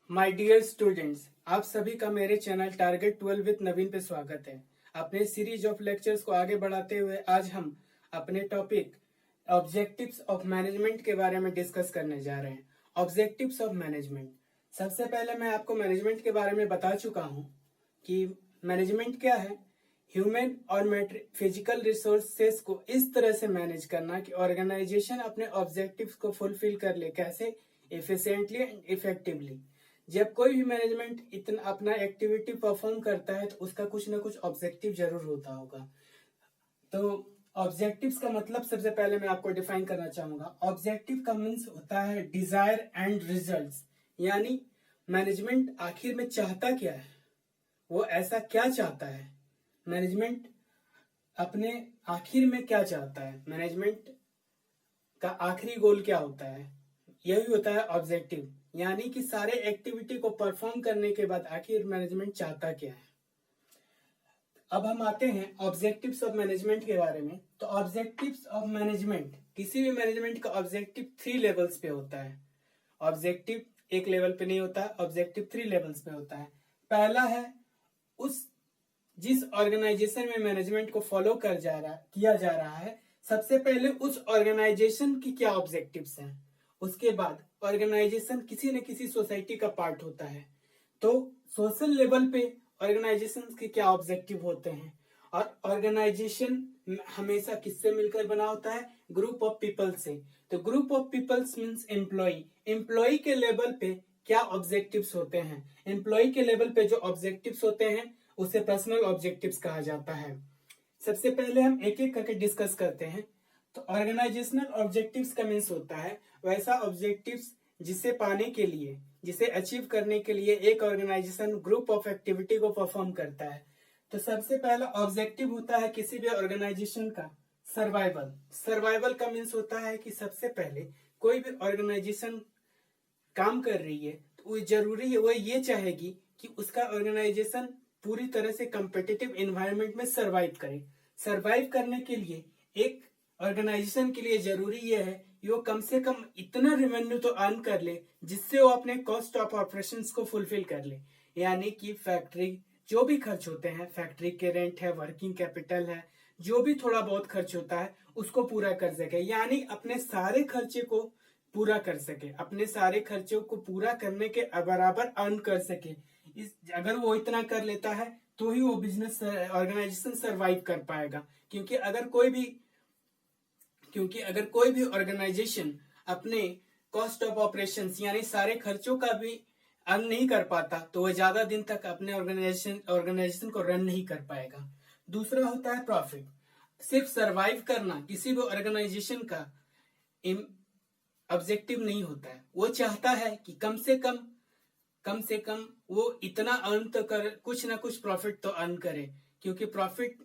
My dear students, आप सभी का मेरे चैनल टारगेट 12 विद नवीन पे स्वागत है। अपने सीरीज ऑफ लेक्चर्स को आगे बढ़ाते हुए आज हम अपने टॉपिक ऑब्जेक्टिव्स ऑफ मैनेजमेंट के बारे में डिस्कस करने जा रहे हैं। ऑब्जेक्टिव्स ऑफ मैनेजमेंट, सबसे पहले मैं आपको मैनेजमेंट के बारे में बता चुका हूं कि मैनेजमेंट क्या है। ह्यूमन और फिजिकल रिसोर्सेस को इस तरह से मैनेज करना कि ऑर्गेनाइजेशन अपने ऑब्जेक्टिव्स को फुलफिल कर ले, कैसे? Efficiently and effectively. जब कोई भी मैनेजमेंट इतना अपना एक्टिविटी परफॉर्म करता है तो उसका कुछ ना कुछ ऑब्जेक्टिव जरूर होता होगा। तो ऑब्जेक्टिव्स का मतलब सबसे पहले मैं आपको डिफाइन करना चाहूंगा। ऑब्जेक्टिव का मीन्स होता है डिजायर एंड रिजल्ट्स, यानी मैनेजमेंट आखिर में चाहता क्या है, वो ऐसा क्या चाहता है, मैनेजमेंट अपने आखिर में क्या चाहता है, मैनेजमेंट का आखिरी गोल क्या होता है, यही होता है ऑब्जेक्टिव। यानी कि सारे एक्टिविटी को परफॉर्म करने के बाद आखिर मैनेजमेंट चाहता क्या है। अब हम आते हैं ऑब्जेक्टिव्स ऑफ मैनेजमेंट के बारे में। तो ऑब्जेक्टिव्स ऑफ मैनेजमेंट, किसी भी मैनेजमेंट का ऑब्जेक्टिव 3 लेवल्स पे होता है। ऑब्जेक्टिव एक लेवल पे नहीं होता, ऑब्जेक्टिव 3 लेवल्स पे होता है। पहला है उस जिस ऑर्गेनाइजेशन में मैनेजमेंट को फॉलो किया जा रहा है, सबसे पहले उस ऑर्गेनाइजेशन की क्या ऑब्जेक्टिव्स हैं। उसके बाद ऑर्गेनाइजेशन किसी न किसी सोसाइटी का पार्ट होता है, तो सोशल लेवल पे ऑर्गेनाइजेशन के क्या ऑब्जेक्टिव होते हैं। और ऑर्गेनाइजेशन हमेशा किससे मिलकर बना होता है? ग्रुप ऑफ पीपल से। तो group of peoples means employ. Employ के लेवल पे क्या ऑब्जेक्टिव्स होते हैं? एम्प्लॉय के लेवल पे जो ऑब्जेक्टिव्स होते हैं उसे पर्सनल ऑब्जेक्टिव्स कहा जाता है। सबसे पहले हम एक एक करके डिस्कस करते हैं। तो ऑर्गेनाइजेशनल ऑब्जेक्टिव्स का मीन्स होता है वैसा ऑब्जेक्टिव्स जिसे पाने के लिए, जिसे अचीव करने के लिए एक ऑर्गेनाइजेशन ग्रुप ऑफ एक्टिविटी को परफॉर्म करता है। तो सबसे पहला ऑब्जेक्टिव होता है किसी भी ऑर्गेनाइजेशन का सर्वाइवल। सर्वाइवल का मीन्स होता है कि सबसे पहले कोई भी ऑर्गेनाइजेशन काम कर रही है तो वो जरूरी है, वो ये चाहेगी कि उसका ऑर्गेनाइजेशन पूरी तरह से कम्पिटिटिव एनवायरनमेंट में सरवाइव करे। सरवाइव करने के लिए एक ऑर्गेनाइजेशन के लिए जरूरी ये है कि वो कम से कम इतना रेवेन्यू तो अर्न कर ले जिससे वो अपने कॉस्ट ऑफ ऑपरेशंस को फुलफिल कर ले। यानी कि फैक्ट्री जो भी खर्च होते हैं, फैक्ट्री के रेंट है, वर्किंग कैपिटल है, जो भी थोड़ा बहुत खर्च होता है उसको पूरा कर सके, यानी अपने सारे खर्चे को पूरा कर सके, अपने सारे खर्चों को पूरा करने के बराबर अर्न कर सके। अगर वो इतना कर लेता है तो ही वो बिजनेस ऑर्गेनाइजेशन सरवाइव कर पाएगा। क्योंकि अगर कोई भी ऑर्गेनाइजेशन अपने कॉस्ट ऑफ ऑपरेशंस यानी सारे खर्चों का भी अर्न नहीं कर पाता तो वह ज्यादा दिन तक अपने ऑर्गेनाइजेशन को रन नहीं कर पाएगा। दूसरा होता है प्रॉफिट। सिर्फ सरवाइव करना किसी भी ऑर्गेनाइजेशन का ऑब्जेक्टिव नहीं होता है। वो चाहता है कि कम से कम वो इतना अर्न तो कर, कुछ ना कुछ प्रॉफिट तो अर्न करे। क्योंकि प्रॉफिट,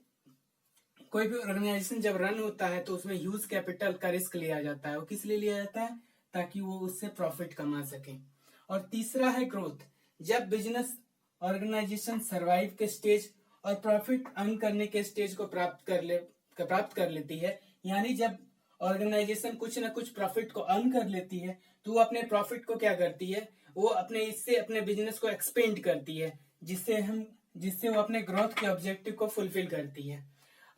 कोई भी ऑर्गेनाइजेशन जब रन होता है तो उसमें ह्यूज कैपिटल का रिस्क लिया जाता है। वो किस लिए लिया जाता है? ताकि वो उससे प्रॉफिट कमा सके। और तीसरा है ग्रोथ। जब बिजनेस ऑर्गेनाइजेशन सरवाइव के स्टेज और प्रॉफिट अर्न करने के स्टेज को प्राप्त कर लेती है, यानी जब ऑर्गेनाइजेशन कुछ ना कुछ प्रॉफिट को अर्न कर लेती है तो वो अपने प्रॉफिट को क्या करती है, वो अपने बिजनेस को एक्सपेंड करती है, जिससे वो अपने ग्रोथ के ऑब्जेक्टिव को फुलफिल करती है।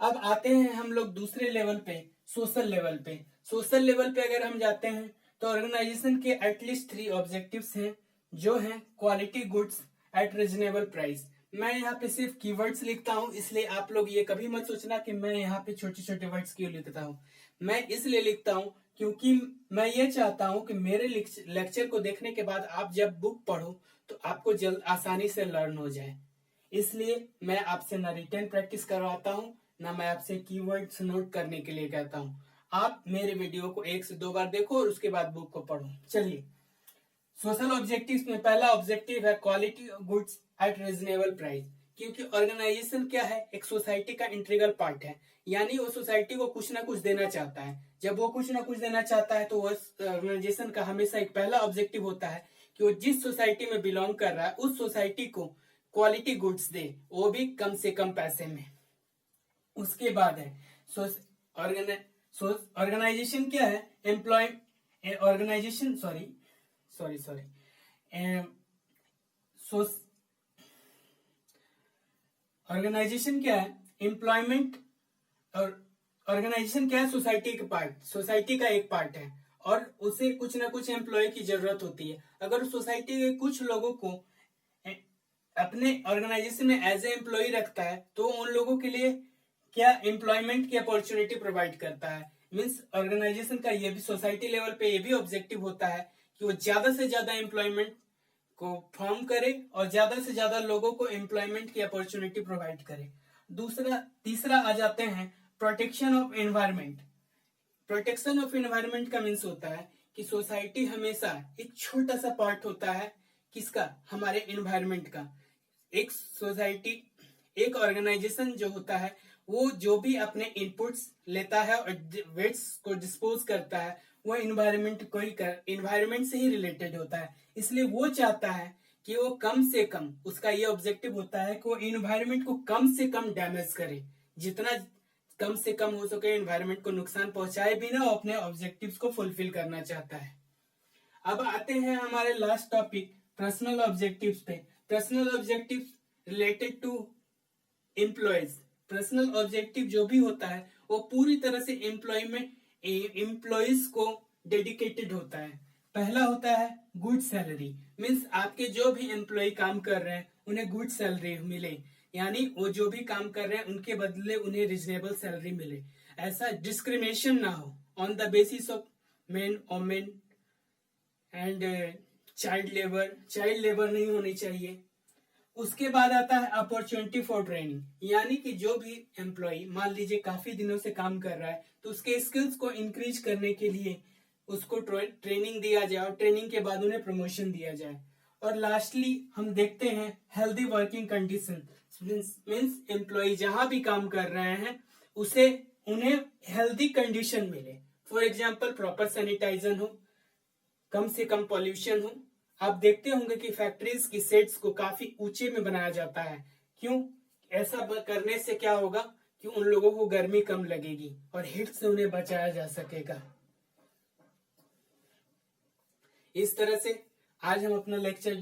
अब आते हैं हम लोग दूसरे लेवल पे, सोशल लेवल पे। सोशल लेवल पे अगर हम जाते हैं तो ऑर्गेनाइजेशन के एटलीस्ट 3 ऑब्जेक्टिव्स हैं, जो हैं quality goods at reasonable price. मैं यहाँ पे सिर्फ कीवर्ड्स लिखता हूँ, इसलिए आप लोग ये कभी मत सोचना कि मैं यहाँ पे छोटे छोटे वर्ड्स क्यों लिखता हूँ। मैं इसलिए लिखता हूँ क्योंकि मैं ये चाहता हूँ कि मेरे लेक्चर को देखने के बाद आप जब बुक पढ़ो तो आपको जल्द आसानी से लर्न हो जाए। इसलिए मैं आपसे ना रिटन प्रैक्टिस करवाता हूँ, ना मैं आपसे कीवर्ड्स नोट करने के लिए कहता हूँ। आप मेरे वीडियो को 1 से 2 बार देखो और उसके बाद बुक को पढ़ो। चलिए, सोशल ऑब्जेक्टिव्स में पहला ऑब्जेक्टिव है quality goods at reasonable price. क्योंकि ऑर्गेनाइजेशन क्या है? एक सोसाइटी का इंटीग्रल पार्ट है, यानी वो सोसाइटी को कुछ ना कुछ देना चाहता है। जब वो कुछ ना कुछ देना चाहता है तो वह ऑर्गेनाइजेशन का हमेशा एक पहला ऑब्जेक्टिव होता है कि वो जिस सोसाइटी में बिलोंग कर रहा है उस सोसाइटी को क्वालिटी गुड्स दे, वो भी कम से कम पैसे में। उसके बाद है ऑर्गेनाइजेशन क्या है? एम्प्लॉय ऑर्गेनाइजेशन सॉरी ऑर्गेनाइजेशन क्या है? एम्प्लॉयमेंट। और ऑर्गेनाइजेशन क्या है? सोसाइटी का एक पार्ट है और उसे कुछ ना कुछ एम्प्लॉय की जरूरत होती है। अगर सोसाइटी के कुछ लोगों को अपने ऑर्गेनाइजेशन में एज ए एम्प्लॉय रखता है तो उन लोगों के लिए क्या एम्प्लॉयमेंट की अपॉर्चुनिटी प्रोवाइड करता है। मीन्स ऑर्गेनाइजेशन का ये भी सोसाइटी लेवल पे ये भी ऑब्जेक्टिव होता है कि वो ज्यादा से ज्यादा एम्प्लॉयमेंट को फॉर्म करे और ज्यादा से ज्यादा लोगों को एम्प्लॉयमेंट की अपॉर्चुनिटी प्रोवाइड करे। तीसरा आ जाते हैं protection of environment. Protection of environment का मीन्स होता है कि सोसाइटी हमेशा एक छोटा सा पार्ट होता है किसका? हमारे एनवायरमेंट का। एक सोसाइटी, एक ऑर्गेनाइजेशन जो होता है वो जो भी अपने इनपुट्स लेता है और वेस्ट को डिस्पोज करता है वो एनवायरमेंट से ही रिलेटेड होता है। इसलिए वो चाहता है कि वो कम से कम, उसका ये ऑब्जेक्टिव होता है कि वो एनवायरमेंट को कम से कम डैमेज करे, जितना कम से कम हो सके एनवायरमेंट को नुकसान पहुंचाए बिना वो अपने ऑब्जेक्टिव्स को फुलफिल करना चाहता है। अब आते हैं हमारे लास्ट टॉपिक पर्सनल ऑब्जेक्टिव्स पे। Personal objectives related to employees. Personal objective जो भी होता है वो पूरी तरह से एम्प्लॉयज को डेडिकेटेड होता है। पहला होता है गुड सैलरी। मीन्स आपके जो भी एम्प्लॉय काम कर रहे हैं उन्हें गुड सैलरी मिले, यानी वो जो भी काम कर रहे हैं उनके बदले उन्हें रिजनेबल सैलरी मिले। ऐसा डिस्क्रिमिनेशन ना हो on the basis of main women and child labour नहीं होनी चाहिए। उसके बाद आता है अपॉर्चुनिटी फॉर ट्रेनिंग, यानी कि जो भी एम्प्लॉय मान लीजिए काफी दिनों से काम कर रहा है तो उसके स्किल्स को इंक्रीज करने के लिए उसको ट्रेनिंग दिया जाए और ट्रेनिंग के बाद उन्हें प्रमोशन दिया जाए। और लास्टली हम देखते हैं healthy working condition. Means employ जहां भी काम कर रहे हैं उन्हें हेल्दी कंडीशन मिले। फॉर एग्जाम्पल प्रॉपर सैनिटाइजर हो, कम से कम पॉल्यूशन हो। आप देखते होंगे कि फैक्ट्रीज की सेट्स को काफी ऊंचे में बनाया जाता है। क्यों? ऐसा करने से क्या होगा कि उन लोगों को गर्मी कम लगेगी और हीट से उन्हें बचाया जा सकेगा। इस तरह से आज हम अपना लेक्चर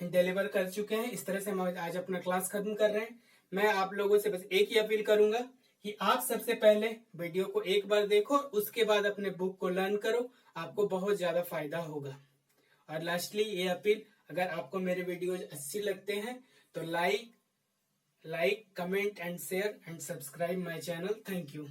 डिलीवर कर चुके हैं। इस तरह से हम आज अपना क्लास खत्म कर रहे हैं। मैं आप लोगों से बस एक ही अपील करूंगा कि आप सबसे पहले वीडियो को एक बार देखो, उसके बाद अपने बुक को लर्न करो, आपको बहुत ज्यादा फायदा होगा। और लास्टली ये अपील, अगर आपको मेरे वीडियोज अच्छी लगते हैं तो like, comment and share and subscribe my channel. Thank you.